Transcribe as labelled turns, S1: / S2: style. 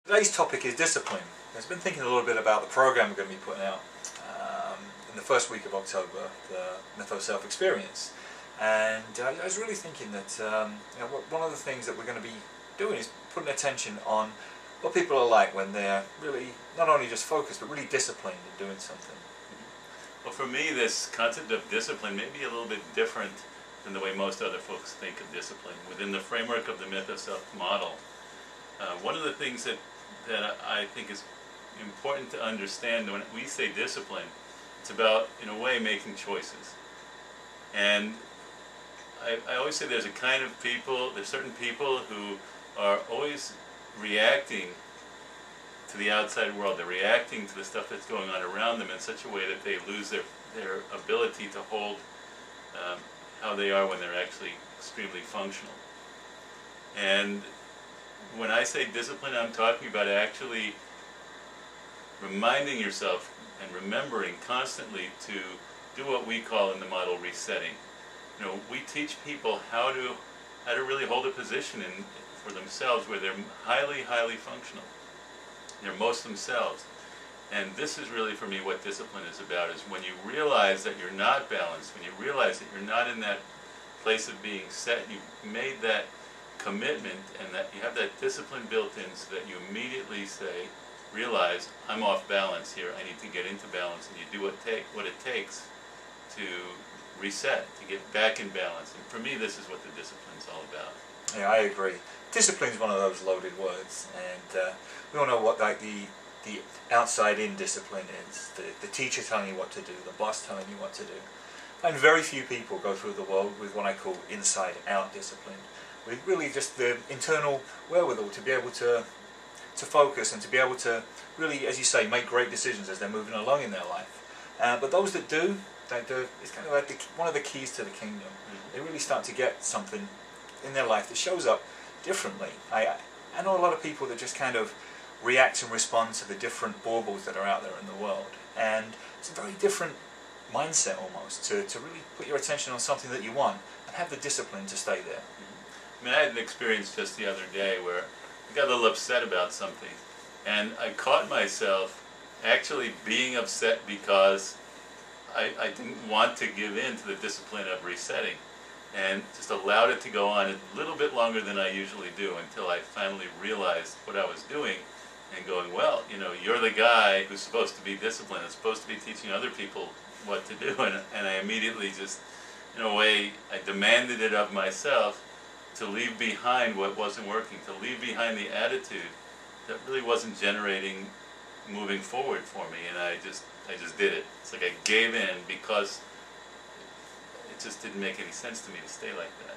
S1: Today's topic is discipline. I've been thinking a little bit about the program we're going to be putting out in the first week of October, the Mythoself experience. And I was really thinking that one of the things that we're going to be doing is putting attention on what people are like when they're really not only just focused but really disciplined in doing something.
S2: Well, for me, this concept of discipline may be a little bit different than the way most other folks think of discipline. Within the framework of the Mythoself model, one of the things that I think is important to understand when we say discipline, it's about, in a way, making choices. And I always say there's certain people who are always reacting to the outside world. They're reacting to the stuff that's going on around them in such a way that they lose their ability to hold how they are when they're actually extremely functional. And when I say discipline, I'm talking about actually reminding yourself and remembering constantly to do what we call in the model resetting. You know, we teach people how to really hold a position for themselves where they're highly functional. They're most themselves. And this is really, for me, what discipline is about, is when you realize that you're not balanced, when you realize that you're not in that place of being set, you've made that commitment and that you have that discipline built in so that you immediately realize, I'm off balance here, I need to get into balance, and you do what it takes to reset, to get back in balance. And for me, this is what the discipline's all about.
S1: Yeah, I agree. Discipline is one of those loaded words, and we all know what the outside-in discipline is. The teacher telling you what to do, the boss telling you what to do. And very few people go through the world with what I call inside-out discipline, with really just the internal wherewithal to be able to focus and to be able to really, as you say, make great decisions as they're moving along in their life. But those that do, it's kind of like one of the keys to the kingdom. They really start to get something in their life that shows up differently. I know a lot of people that just kind of react and respond to the different baubles that are out there in the world, and it's a very different mindset almost to really put your attention on something that you want and have the discipline to stay there.
S2: I mean, I had an experience just the other day where I got a little upset about something, and I caught myself actually being upset because I didn't want to give in to the discipline of resetting, and just allowed it to go on a little bit longer than I usually do until I finally realized what I was doing and going, well, you know, you're the guy who's supposed to be disciplined, it's supposed to be teaching other people what to do, and I immediately just, in a way, I demanded it of myself to leave behind what wasn't working, to leave behind the attitude that really wasn't generating moving forward for me, and I just did it. It's like I gave in because it just didn't make any sense to me to stay like that.